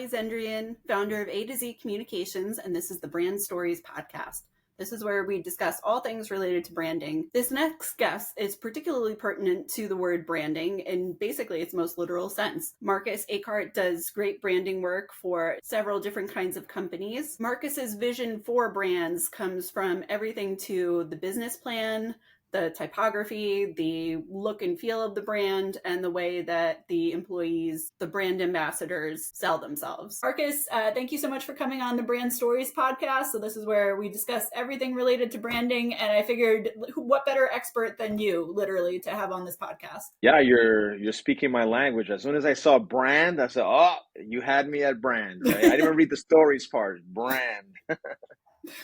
Zendrian, founder of A to Z Communications, and this is the Brand Stories podcast. This is where we discuss all things related to branding. This next guest is particularly pertinent to the word branding in basically its most literal sense. Marqus Aycart does great branding work for several different kinds of companies. Marqus's vision for brands comes from everything to the business plan, the typography, the look and feel of the brand, and the way that the employees, the brand ambassadors, sell themselves. Marqus, thank you so much for coming on the Brand Stories podcast. So this is where we discuss everything related to branding, and I figured what better expert than you, literally, to have on this podcast. Yeah, you're speaking my language. As soon as I saw brand, I said, oh, you had me at brand. Right? I didn't even read the stories part. Brand.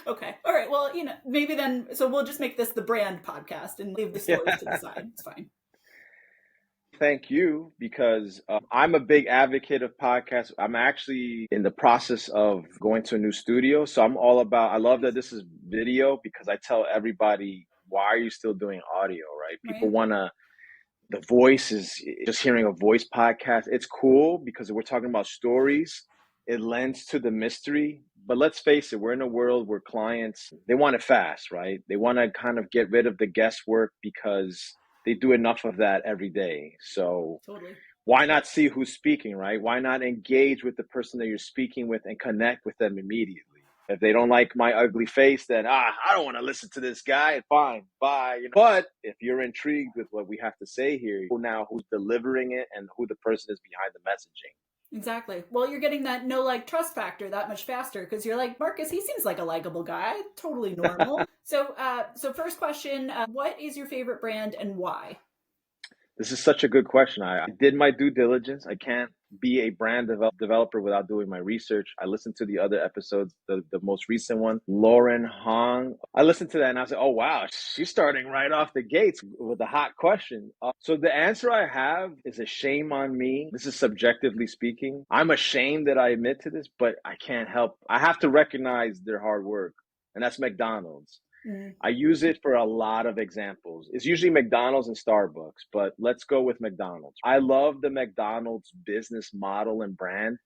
Okay. All right. Well, maybe then, so we'll just make this the brand podcast and leave the stories to the side. It's fine. Thank you, because I'm a big advocate of podcasts. I'm actually in the process of going to a new studio. So I love that this is video, because I tell everybody, why are you still doing audio, right? People the voice is just hearing a voice podcast. It's cool because we're talking about stories. It lends to the mystery. But let's face it, we're in a world where clients, they want it fast, right? They want to kind of get rid of the guesswork because they do enough of that every day. So totally. Why not see who's speaking, right? Why not engage with the person that you're speaking with and connect with them immediately? If they don't like my ugly face, then I don't want to listen to this guy. Fine, bye. But if you're intrigued with what we have to say here, now who's delivering it and who the person is behind the messaging. Exactly. Well, you're getting that trust factor that much faster because you're like, Marqus, he seems like a likable guy. Totally normal. So first question, what is your favorite brand and why? This is such a good question. I did my due diligence. I can't be a brand developer without doing my research. I listened to the other episodes, the most recent one, Lauren Hong. I listened to that and I said, oh, wow, she's starting right off the gates with a hot question. So the answer I have is a shame on me. This is subjectively speaking. I'm ashamed that I admit to this, but I can't help. I have to recognize their hard work, and that's McDonald's. I use it for a lot of examples. It's usually McDonald's and Starbucks, but let's go with McDonald's. I love the McDonald's business model and brand.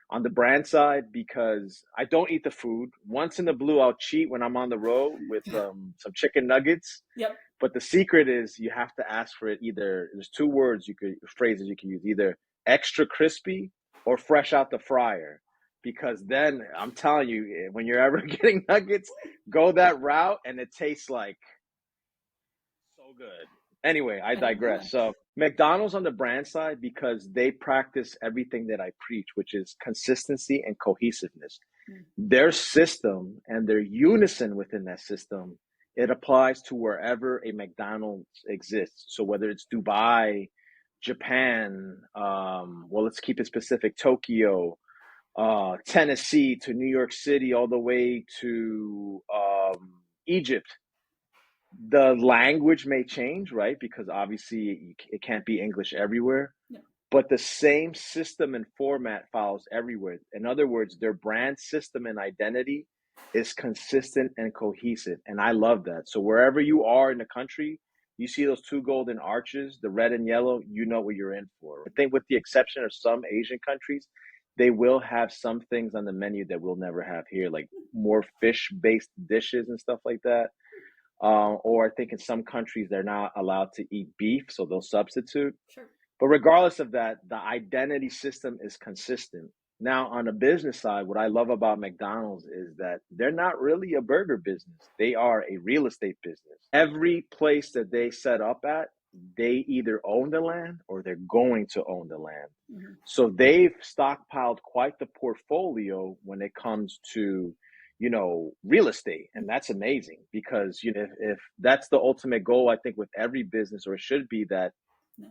On the brand side, because I don't eat the food. Once in the blue, I'll cheat when I'm on the road with some chicken nuggets. Yep. But the secret is you have to ask for it either. There's two phrases you can use, either extra crispy or fresh out the fryer. Because then I'm telling you, when you're ever getting nuggets, go that route and it tastes like so good. Anyway, I digress. So McDonald's on the brand side, because they practice everything that I preach, which is consistency and cohesiveness. Their system and their unison within that system, it applies to wherever a McDonald's exists. So whether it's Dubai, Japan, let's keep it specific, Tokyo, Tennessee to New York City, all the way to Egypt. The language may change, right? Because obviously it can't be English everywhere. No. But the same system and format follows everywhere. In other words, their brand system and identity is consistent and cohesive. And I love that. So wherever you are in the country, you see those two golden arches, the red and yellow, you know what you're in for. I think with the exception of some Asian countries, they will have some things on the menu that we'll never have here, like more fish-based dishes and stuff like that. Or I think in some countries, they're not allowed to eat beef, so they'll substitute. Sure. But regardless of that, the identity system is consistent. Now, on the business side, what I love about McDonald's is that they're not really a burger business. They are a real estate business. Every place that they set up at, they either own the land or they're going to own the land. Mm-hmm. So they've stockpiled quite the portfolio when it comes to, real estate. And that's amazing because, if that's the ultimate goal, I think with every business, or it should be, that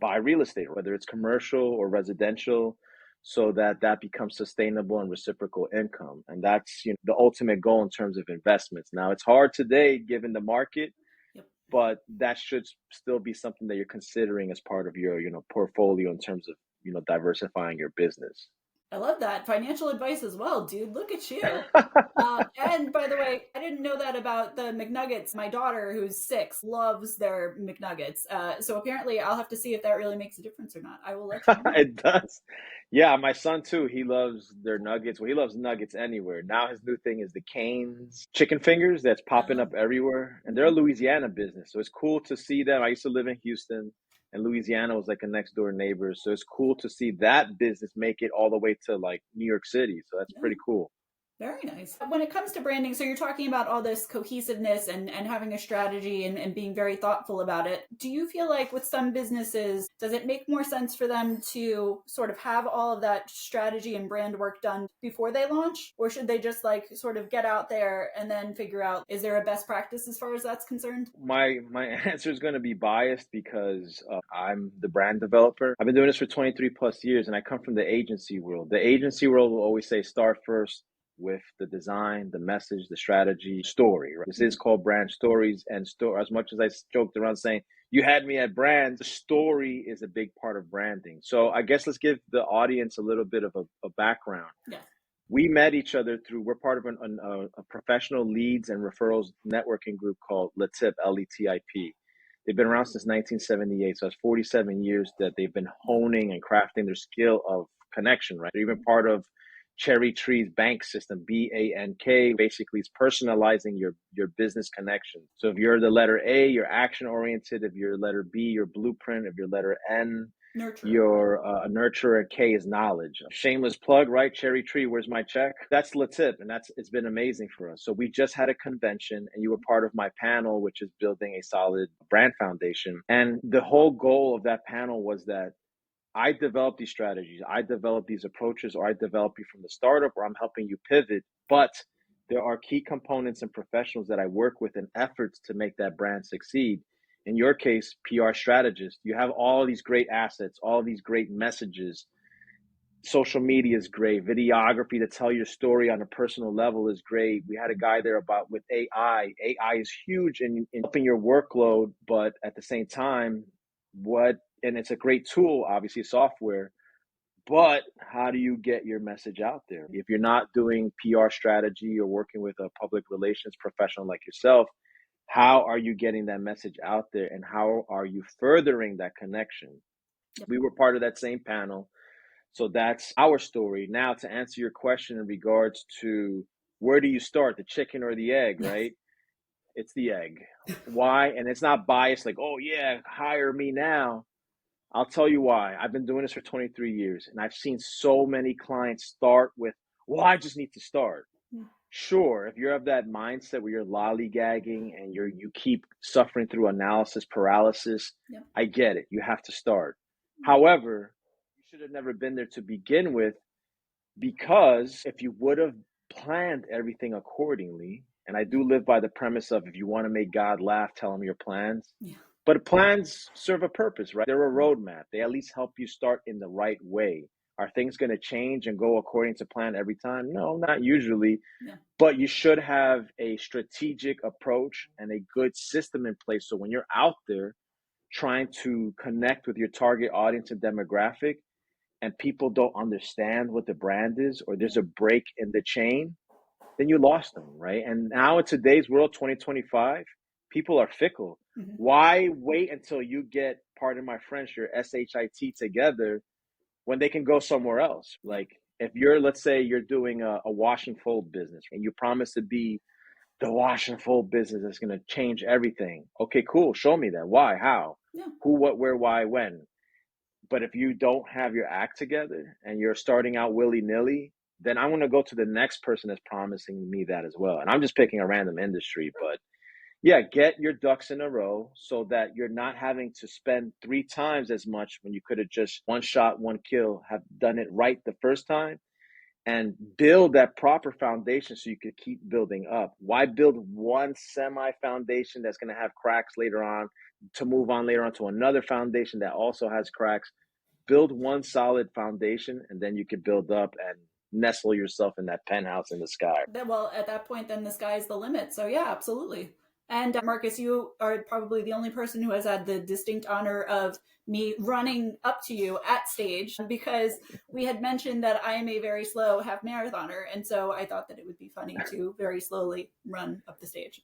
buy real estate, whether it's commercial or residential, so that becomes sustainable and reciprocal income. And that's the ultimate goal in terms of investments. Now, it's hard today given the market, but that should still be something that you're considering as part of your portfolio in terms of diversifying your business. I love that. Financial advice as well, dude. Look at you. And by the way, I didn't know that about the McNuggets. My daughter, who's 6, loves their McNuggets. So apparently, I'll have to see if that really makes a difference or not. I will let you know. It does. Yeah, my son too. He loves their nuggets. Well, he loves nuggets anywhere. Now his new thing is the Cane's chicken fingers that's popping Uh, up everywhere. And they're a Louisiana business. So it's cool to see them. I used to live in Houston and Louisiana was like a next door neighbor. So it's cool to see that business make it all the way to like New York City. So that's yeah. pretty cool. Very nice. When it comes to branding, so you're talking about all this cohesiveness and having a strategy and being very thoughtful about it. Do you feel like with some businesses, does it make more sense for them to sort of have all of that strategy and brand work done before they launch? Or should they just like sort of get out there and then figure out, is there a best practice as far as that's concerned? My answer is going to be biased because I'm the brand developer. I've been doing this for 23 plus years and I come from the agency world. The agency world will always say start first with the design, the message, the strategy, story. Right? This is called brand stories and store. As much as I joked around saying you had me at brands, the story is a big part of branding. So I guess let's give the audience a little bit of a background. Yeah. We met each other through, we're part of a professional leads and referrals networking group called LETIP, LETIP. They've been around since 1978. So it's 47 years that they've been honing and crafting their skill of connection, right? They're even part of Cherry Tree's bank system, BANK. Basically, it's personalizing your business connection. So if you're the letter A, you're action oriented. If you're letter B, you're blueprint. If you're letter N, Nurture. you're a nurturer. K is knowledge. Shameless plug, right? Cherry Tree, where's my check? That's Latip, and it's been amazing for us. So we just had a convention, and you were part of my panel, which is building a solid brand foundation. And the whole goal of that panel was that I develop these strategies, I develop these approaches, or I develop you from the startup, or I'm helping you pivot. But there are key components and professionals that I work with in efforts to make that brand succeed. In your case, PR strategist, you have all these great assets, all these great messages. Social media is great. Videography to tell your story on a personal level is great. We had a guy there about with AI. AI is huge in helping your workload, but at the same time, and it's a great tool, obviously, software, but how do you get your message out there? If you're not doing PR strategy or working with a public relations professional like yourself, how are you getting that message out there and how are you furthering that connection? Yep. We were part of that same panel. So that's our story. Now, to answer your question in regards to where do you start, the chicken or the egg, right? It's the egg. Why? And it's not biased like, oh, yeah, hire me now. I'll tell you why. I've been doing this for 23 years and I've seen so many clients start with, well, I just need to start. Yeah. Sure, if you have that mindset where you're lollygagging and you keep suffering through analysis paralysis, Yep. I get it. You have to start. However, you should have never been there to begin with because if you would have planned everything accordingly, and I do live by the premise of if you want to make God laugh, tell him your plans. Yeah. But plans serve a purpose, right? They're a roadmap. They at least help you start in the right way. Are things going to change and go according to plan every time? No, not usually. Yeah. But you should have a strategic approach and a good system in place. So when you're out there trying to connect with your target audience and demographic, and people don't understand what the brand is, or there's a break in the chain, then you lost them, right? And now in today's world, 2025, people are fickle. Mm-hmm. Why wait until you get, pardon my French, your SHIT together when they can go somewhere else? Like if you're, let's say you're doing a wash and fold business and you promise to be the wash and fold business that's going to change everything. Okay, cool. Show me that. Why? How? Yeah. Who, what, where, why, when? But if you don't have your act together and you're starting out willy-nilly, then I'm going to go to the next person that's promising me that as well. And I'm just picking a random industry, but yeah, get your ducks in a row so that you're not having to spend 3 times as much when you could have just one shot, one kill, have done it right the first time and build that proper foundation so you could keep building up. Why build one semi foundation that's going to have cracks later on to move on later on to another foundation that also has cracks? Build one solid foundation and then you can build up and nestle yourself in that penthouse in the sky. Well, at that point, then the sky is the limit. So yeah, absolutely. And Marcus, you are probably the only person who has had the distinct honor of me running up to you at stage because we had mentioned that I am a very slow half marathoner. And so I thought that it would be funny to very slowly run up the stage.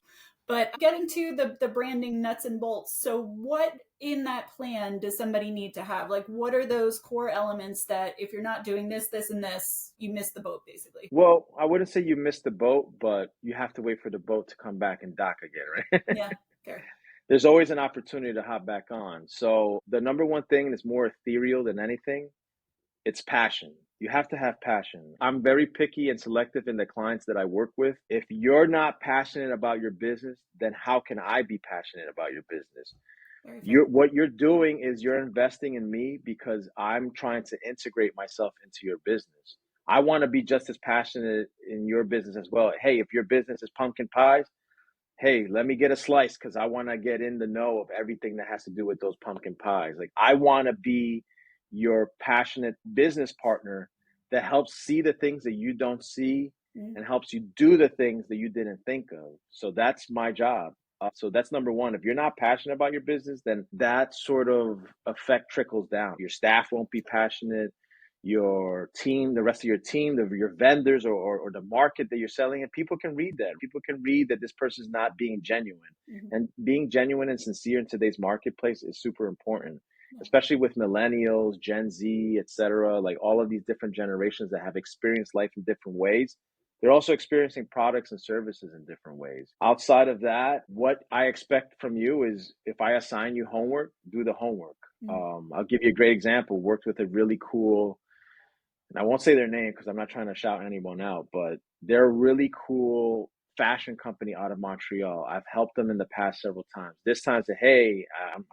But getting to the branding nuts and bolts. So, what in that plan does somebody need to have? Like, what are those core elements that if you're not doing this, this, and this, you miss the boat, basically? Well, I wouldn't say you missed the boat, but you have to wait for the boat to come back and dock again, right? Yeah, fair. There's always an opportunity to hop back on. So the number one thing that's more ethereal than anything, it's passion. You have to have passion. I'm very picky and selective in the clients that I work with. If you're not passionate about your business, then how can I be passionate about your business? What you're doing is you're investing in me because I'm trying to integrate myself into your business. I want to be just as passionate in your business as well. Hey, if your business is pumpkin pies, hey, let me get a slice because I want to get in the know of everything that has to do with those pumpkin pies. Like, I want to be your passionate business partner that helps see the things that you don't see and helps you do the things that you didn't think of. So that's my job. So that's number one. If you're not passionate about your business, then that sort of effect trickles down. Your staff won't be passionate. Your team, the rest of your team, your vendors or the market that you're selling in, people can read that. People can read that this person's not being genuine. And being genuine and sincere in today's marketplace is super important, especially with millennials, Gen Z, etc. Like all of these different generations that have experienced life in different ways. They're also experiencing products and services in different ways. Outside of that, what I expect from you is if I assign you homework, do the homework. I'll give you a great example. Worked with a really cool, and I won't say their name because I'm not trying to shout anyone out, but they're a really cool fashion company out of Montreal. I've helped them in the past several times. This time I said, hey, I'm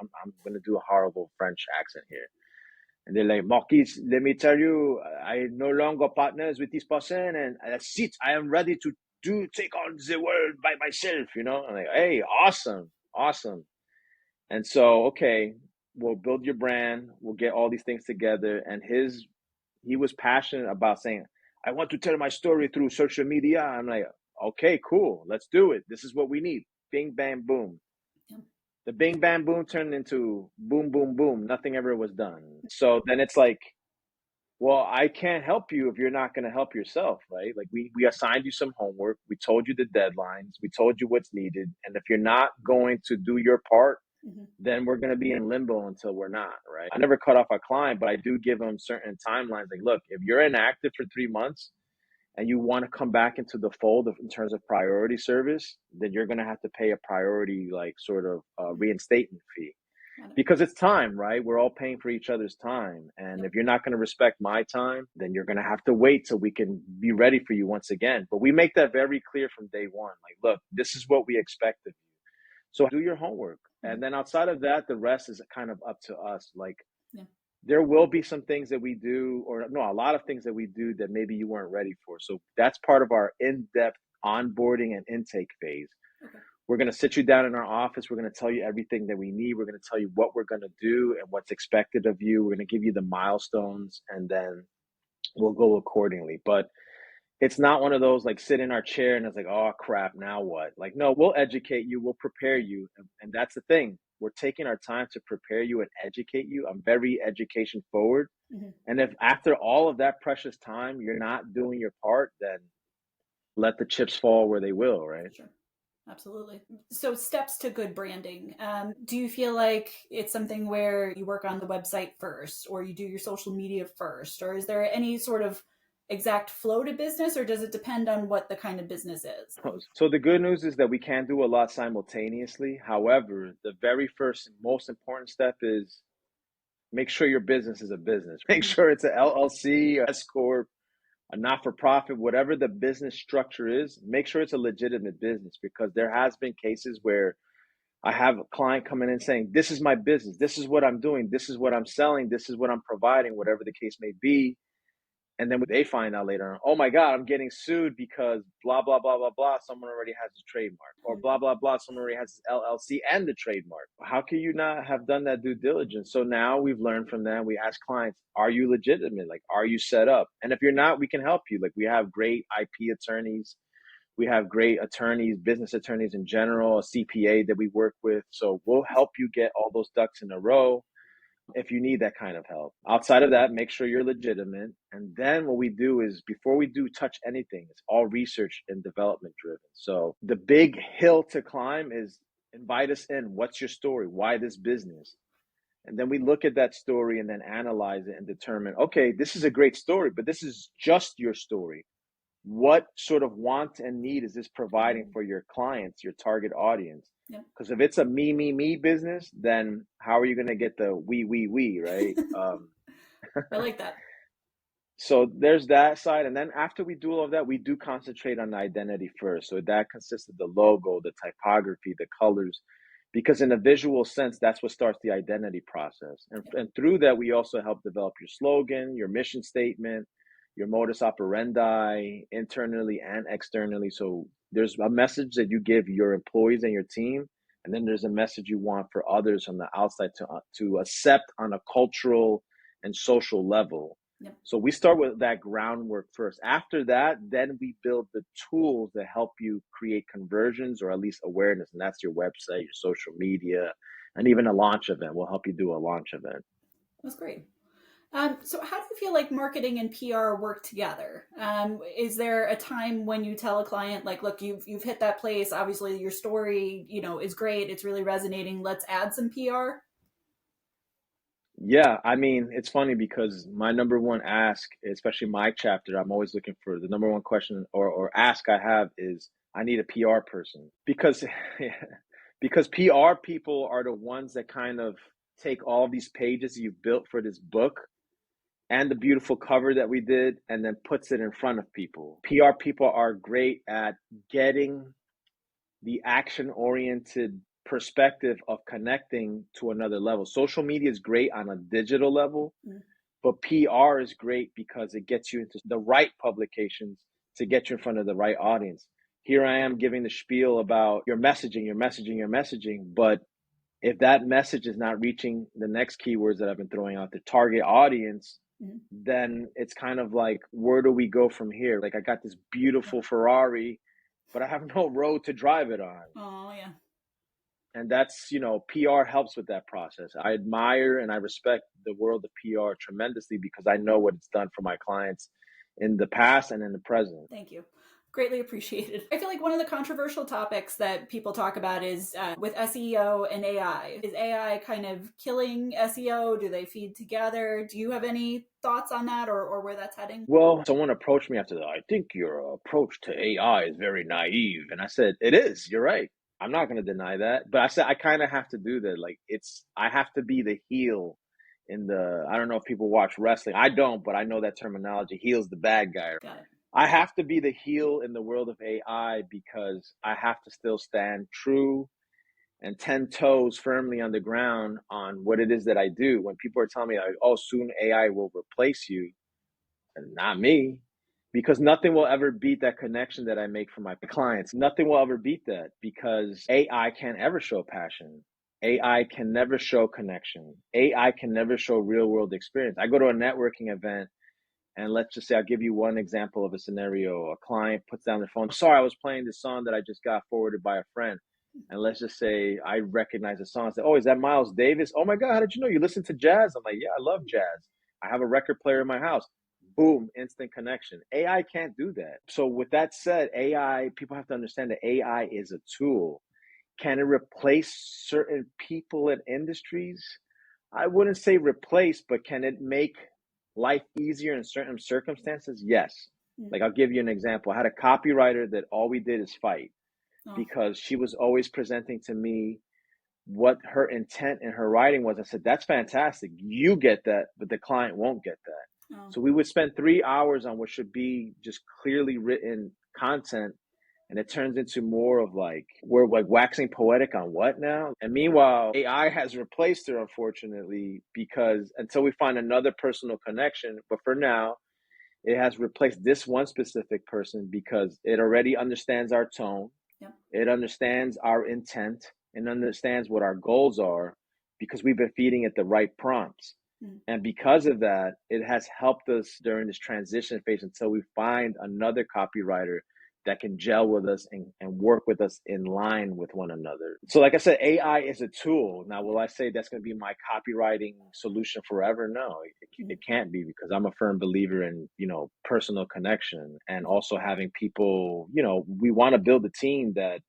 going to do a horrible French accent here. And they're like, Marquis, let me tell you, I no longer partners with this person, and that's it. I am ready to take on the world by myself, you know? I'm like, hey, awesome, awesome. And so, okay, we'll build your brand. We'll get all these things together. And he was passionate about saying, I want to tell my story through social media. I'm like, okay, cool. Let's do it. This is what we need. Bing, bang, boom. The bing, bang, boom turned into boom, boom, boom. Nothing ever was done. So then it's like, well, I can't help you if you're not going to help yourself, right? Like we assigned you some homework. We told you the deadlines. We told you what's needed. And if you're not going to do your part, then we're going to be in limbo until we're not, right? I never cut off a client, but I do give them certain timelines. Like, look, if you're inactive for 3 months and you want to come back into the fold in terms of priority service, then you're going to have to pay a priority, like sort of reinstatement fee. Because it's time, right? We're all paying for each other's time. And if you're not going to respect my time, then you're going to have to wait till we can be ready for you once again. But we make that very clear from day one. Like, look, this is what we expect of you. So do your homework. And then outside of that, the rest is kind of up to us. Like, there will be some things that we do, or no, a lot of things that we do that maybe you weren't ready for. So that's part of our in-depth onboarding and intake phase. We're going to sit you down in our office. We're going to tell you everything that we need. We're going to tell you what we're going to do and what's expected of you. We're going to give you the milestones, and then we'll go accordingly. But it's not one of those like sit in our chair and it's like, oh crap, now what? Like, no, we'll educate you, we'll prepare you. And that's the thing. We're taking our time to prepare you and educate you. I'm very education forward. And if after all of that precious time, you're not doing your part, then let the chips fall where they will, right? Sure. Absolutely. So, steps to good branding. Do you feel like it's something where you work on the website first, or you do your social media first, or is there any sort of exact flow to business, or does it depend on what the kind of business is? So the good news is that we can do a lot simultaneously. However, the very first and most important step is make sure your business is a business. Make sure it's an LLC, a S corp, a not-for-profit, whatever the business structure is. Make sure it's a legitimate business, because there has been cases where I have a client coming in saying, this is my business, this is what I'm doing, this is what I'm selling, this is what I'm providing, whatever the case may be. And then they find out later on, oh my God, I'm getting sued because blah, blah, blah, blah, blah. Someone already has a trademark, or blah, blah, blah. Someone already has LLC and the trademark. How can you not have done that due diligence? So now we've learned from them. We ask clients, are you legitimate? Like, are you set up? And if you're not, we can help you. Like, we have great IP attorneys. We have great attorneys, business attorneys in general, a CPA that we work with. So we'll help you get all those ducks in a row if you need that kind of help. Outside of that, make sure you're legitimate. And then what we do is before we do touch anything, it's all research and development driven. So the big hill to climb is invite us in. What's your story? Why this business? And then we look at that story and then analyze it and determine, okay, this is a great story, but this is just your story. What sort of want and need is this providing for your clients, your target audience? Because if it's a me business, then how are you going to get the we, right? I like that. So there's that side. And then after we do all of that, we do concentrate on the identity first. So that consists of the logo, the typography, the colors, because in a visual sense, that's what starts the identity process. And through that, we also help develop your slogan, your mission statement, your modus operandi, internally and externally. So there's a message that you give your employees and your team, and then there's a message you want for others on the outside to accept on a cultural and social level. So we start with that groundwork first. After that, then we build the tools that help you create conversions or at least awareness. And that's your website, your social media, and even a launch event. We'll help you do a launch event. That's great. So how do you feel like marketing and PR work together? Is there a time when you tell a client, like, look, you've hit that place, obviously your story, is great, it's really resonating, let's add some PR? Yeah, I mean, it's funny because my number one ask, especially my chapter, I'm always looking for the number one question or ask I have is I need a PR person because because PR people are the ones that kind of take all these pages you've built for this book and the beautiful cover that we did and then puts it in front of people. PR people are great at getting the action-oriented perspective of connecting to another level. Social media is great on a digital level, but PR is great because it gets you into the right publications to get you in front of the right audience. Here I am giving the spiel about your messaging, but if that message is not reaching the next keywords that I've been throwing out, the target audience, then it's kind of like, where do we go from here? Like I got this beautiful Ferrari, but I have no road to drive it on. Oh, yeah. And that's, PR helps with that process. I admire and I respect the world of PR tremendously because I know what it's done for my clients in the past and in the present. Thank you. Greatly appreciated. I feel like one of the controversial topics that people talk about is with SEO and AI. Is AI kind of killing SEO? Do they feed together? Do you have any thoughts on that or where that's heading? Well, someone approached me after that. I think your approach to AI is very naive. And I said, it is. You're right. I'm not going to deny that. But I said, I kind of have to do that. Like I have to be the heel I don't know if people watch wrestling. I don't, but I know that terminology. Heel's the bad guy. Got it. I have to be the heel in the world of AI because I have to still stand true and 10 toes firmly on the ground on what it is that I do. When people are telling me, like, oh, soon AI will replace you, and not me, because nothing will ever beat that connection that I make for my clients. Nothing will ever beat that because AI can't ever show passion. AI can never show connection. AI can never show real world experience. I go to a networking event and let's just say, I'll give you one example of a scenario. A client puts down their phone. Sorry, I was playing this song that I just got forwarded by a friend. And let's just say I recognize the song. I say, oh, is that Miles Davis? Oh my God, how did you know? You listen to jazz? I'm like, yeah, I love jazz. I have a record player in my house. Boom, instant connection. AI can't do that. So with that said, people have to understand that AI is a tool. Can it replace certain people and industries? I wouldn't say replace, but can it make life easier in certain circumstances? Yes. Like I'll give you an example. I had a copywriter that all we did is fight because she was always presenting to me what her intent in her writing was. I said, that's fantastic. You get that, but the client won't get that. So we would spend 3 hours on what should be just clearly written content. And it turns into more of like, we're like waxing poetic on what now? And meanwhile, AI has replaced her, unfortunately, because until we find another personal connection, but for now, it has replaced this one specific person because it already understands our tone. Yep. It understands our intent and understands what our goals are because we've been feeding it the right prompts. And because of that, it has helped us during this transition phase until we find another copywriter that can gel with us and work with us in line with one another. So like I said, AI is a tool. Now, will I say that's going to be my copywriting solution forever? No, it can't be, because I'm a firm believer in, personal connection, and also having people, we want to build a team that,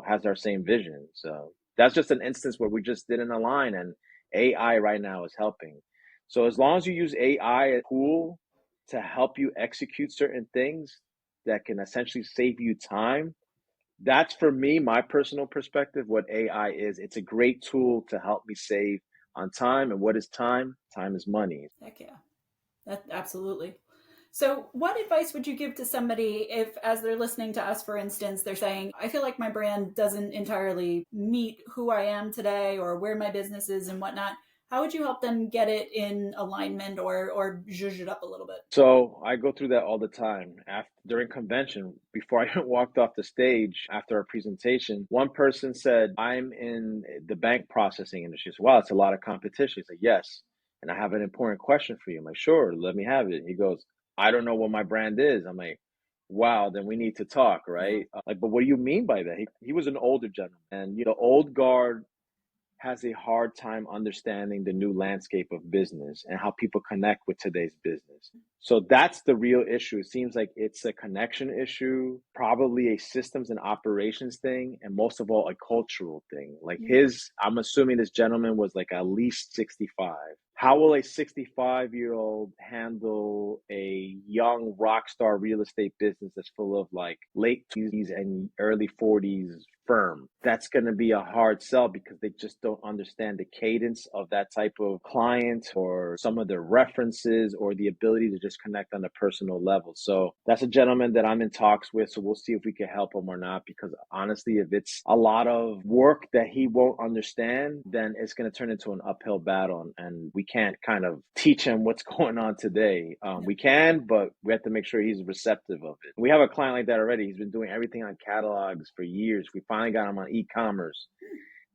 has our same vision. So that's just an instance where we just didn't align, and AI right now is helping. So as long as you use AI as a tool to help you execute certain things that can essentially save you time, that's, for me, my personal perspective, what AI is. It's a great tool to help me save on time. And what is time? Time is money. Heck yeah. That absolutely. So, what advice would you give to somebody if, as they're listening to us, for instance, they're saying, I feel like my brand doesn't entirely meet who I am today or where my business is and whatnot? How would you help them get it in alignment or zhuzh it up a little bit? So I go through that all the time. During convention, before I walked off the stage after our presentation, one person said, I'm in the bank processing industry. So, wow, it's a lot of competition. He's like, yes. And I have an important question for you. I'm like, sure, let me have it. He goes, I don't know what my brand is. I'm like, wow, then we need to talk, Yeah. right? Like, but what do you mean by that? He was an older gentleman, and old guard has a hard time understanding the new landscape of business and how people connect with today's business. So that's the real issue. It seems like it's a connection issue, probably a systems and operations thing, and most of all, a cultural thing. Like Yeah. I'm assuming this gentleman was like at least 65. How will a 65-year-old handle a young rock star real estate business that's full of like late 20s and early 40s firm? That's going to be a hard sell, because they just don't understand the cadence of that type of client, or some of their references, or the ability to just connect on a personal level. So that's a gentleman that I'm in talks with. So we'll see if we can help him or not, because honestly, if it's a lot of work that he won't understand, then it's going to turn into an uphill battle, and we can't kind of teach him what's going on today. We can, but we have to make sure he's receptive of it. We have a client like that already. He's been doing everything on catalogs for years. We finally got him on e-commerce.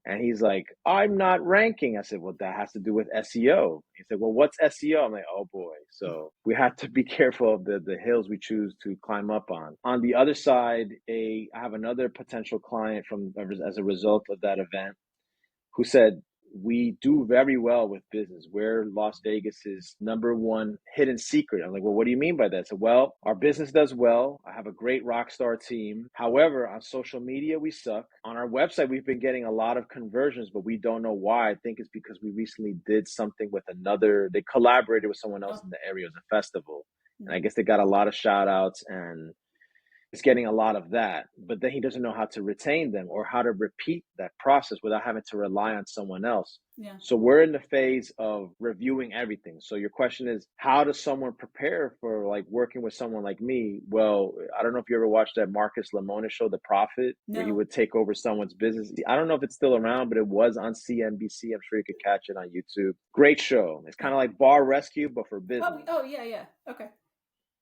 And he's like, I'm not ranking. I said, well, that has to do with SEO. He said, well, what's SEO? I'm like, oh boy. So we have to be careful of the hills we choose to climb up on. On the other side, I have another potential client as a result of that event, who said, we do very well with business. We're Las Vegas's number one hidden secret. I'm like, well, what do you mean by that? So, well, our business does well. I have a great rock star team. However, on social media, we suck. On our website, we've been getting a lot of conversions, but we don't know why. I think it's because we recently did something with they collaborated with someone else in the area. It was a festival. And I guess they got a lot of shout outs, and is getting a lot of that, but then he doesn't know how to retain them or how to repeat that process without having to rely on someone else. Yeah. So we're in the phase of reviewing everything. So your question is, how does someone prepare for like working with someone like me? Well, I don't know if you ever watched that Marcus Lemonis show, The Prophet, where he would take over someone's business. I don't know if it's still around, but it was on CNBC. I'm sure you could catch it on YouTube. Great show. It's kind of like Bar Rescue, but for business. Oh, yeah. Okay.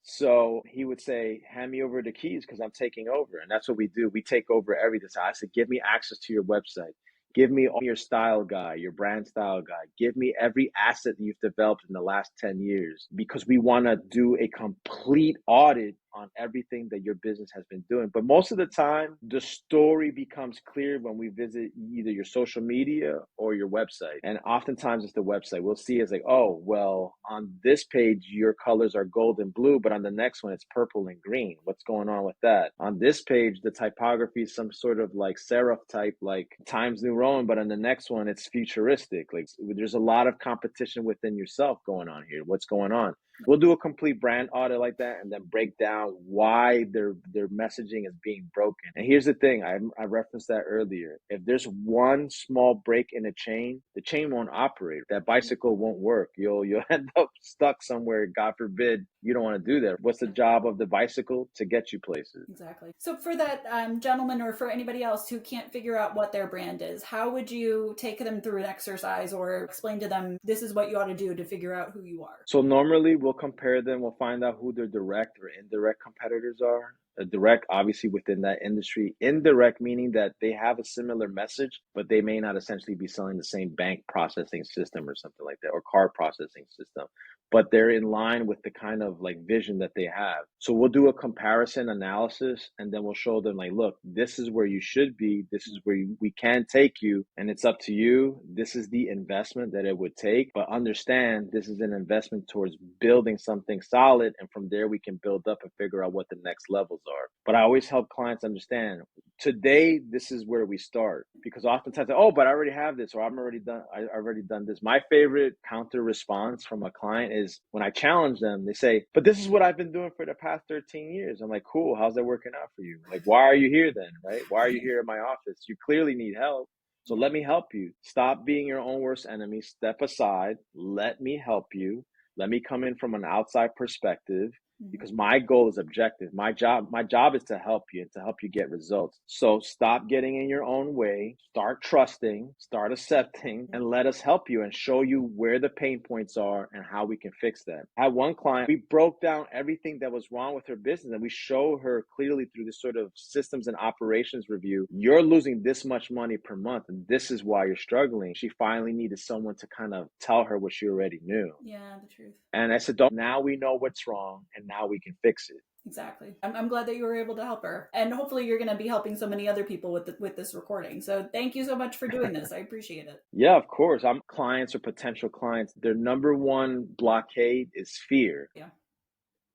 So he would say, hand me over the keys because I'm taking over. And that's what we do. We take over everything. So I said, give me access to your website. Give me all your style guide, your brand style guide. Give me every asset that you've developed in the last 10 years, because we want to do a complete audit on everything that your business has been doing. But most of the time, the story becomes clear when we visit either your social media or your website. And oftentimes it's the website. We'll see it's like, oh, well, on this page, your colors are gold and blue, but on the next one, it's purple and green. What's going on with that? On this page, the typography is some sort of like serif type, like Times New Roman, but on the next one, it's futuristic. Like there's a lot of competition within yourself going on here. What's going on? We'll do a complete brand audit like that, and then break down why their messaging is being broken. And here's the thing, I referenced that earlier. If there's one small break in a chain, the chain won't operate. That bicycle won't work. You'll end up stuck somewhere. God forbid, you don't want to do that. What's the job of the bicycle? To get you places. Exactly. So for that gentleman, or for anybody else who can't figure out what their brand is, how would you take them through an exercise or explain to them, this is what you ought to do to figure out who you are? So normally we'll compare them. We'll find out who their direct or indirect competitors are. A direct, obviously, within that industry. Indirect, meaning that they have a similar message, but they may not essentially be selling the same bank processing system or something like that, or card processing system, but they're in line with the kind of like vision that they have. So we'll do a comparison analysis, and then we'll show them like, look, this is where you should be. This is where we can take you, and it's up to you. This is the investment that it would take, but understand this is an investment towards building something solid. And from there, we can build up and figure out what the next levels are. But I always help clients understand today, this is where we start, because oftentimes, oh, but I already have this, or I already done this. My favorite counter response from a client is when I challenge them, they say, but this is what I've been doing for the past 13 years. I'm like, cool. How's that working out for you? Like, why are you here then? Right? Why are you here in my office? You clearly need help. So let me help you. Stop being your own worst enemy. Step aside. Let me help you. Let me come in from an outside perspective, because my goal is objective. My job is to help you and to help you get results. So stop getting in your own way, start trusting, start accepting, and let us help you and show you where the pain points are and how we can fix them. I had one client, we broke down everything that was wrong with her business, and we show her clearly through this sort of systems and operations review, you're losing this much money per month, and this is why you're struggling. She finally needed someone to kind of tell her what she already knew. Yeah, the truth. And I said, don't, now we know what's wrong, and now we can fix it. Exactly. I'm glad that you were able to help her. And hopefully you're going to be helping so many other people with this recording. So thank you so much for doing this. I appreciate it. Yeah, of course. I'm clients or potential clients. Their number one blockade is fear. Yeah.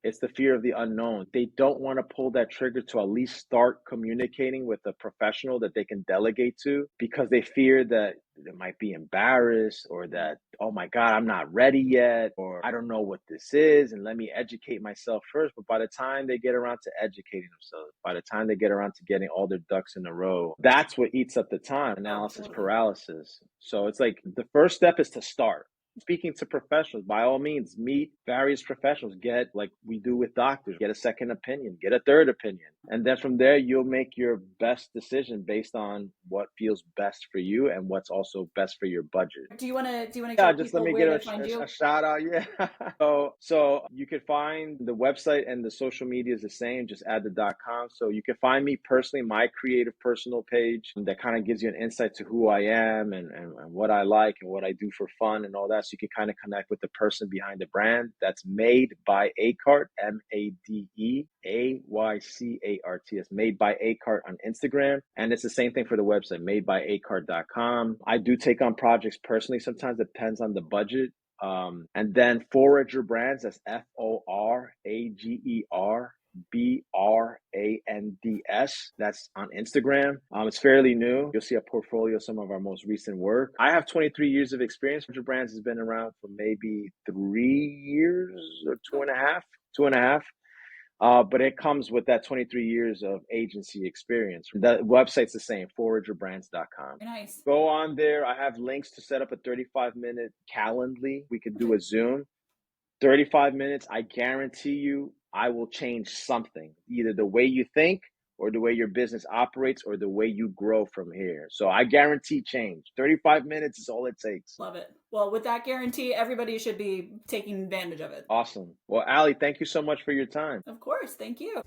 It's the fear of the unknown. They don't want to pull that trigger to at least start communicating with a professional that they can delegate to, because they fear that they might be embarrassed, or that, oh my God, I'm not ready yet, or I don't know what this is, and let me educate myself first. But by the time they get around to educating themselves, by the time they get around to getting all their ducks in a row, that's what eats up the time. Analysis paralysis. So it's like the first step is to start. Speaking to professionals, by all means, meet various professionals. Get, like we do with doctors, get a second opinion, get a third opinion. And then from there, you'll make your best decision based on what feels best for you and what's also best for your budget. Do you want to Yeah, tell just people let me where get to find you? a shout out. Yeah. So you can find the website, and the social media is the same. Just add the .com. So you can find me personally, my creative personal page that kind of gives you an insight to who I am and what I like and what I do for fun and all that. So you can kind of connect with the person behind the brand. That's Made by Aycart, MadeAycart. It's Made by Aycart on Instagram. And it's the same thing for the website, madebyaycart.com. I do take on projects personally. Sometimes it depends on the budget. And then Forager Brands, that's FORAGER BRANDS. That's on Instagram. It's fairly new. You'll see a portfolio of some of our most recent work. I have 23 years of experience. Forager Brands has been around for maybe 3 years or two and a half. But it comes with that 23 years of agency experience. The website's the same, foragerbrands.com. Nice. Go on there. I have links to set up a 35-minute Calendly. We could do a Zoom. 35 minutes, I guarantee you, I will change something, either the way you think, or the way your business operates, or the way you grow from here. So I guarantee change. 35 minutes is all it takes. Love it. Well, with that guarantee, everybody should be taking advantage of it. Awesome. Well, Ali, thank you so much for your time. Of course. Thank you.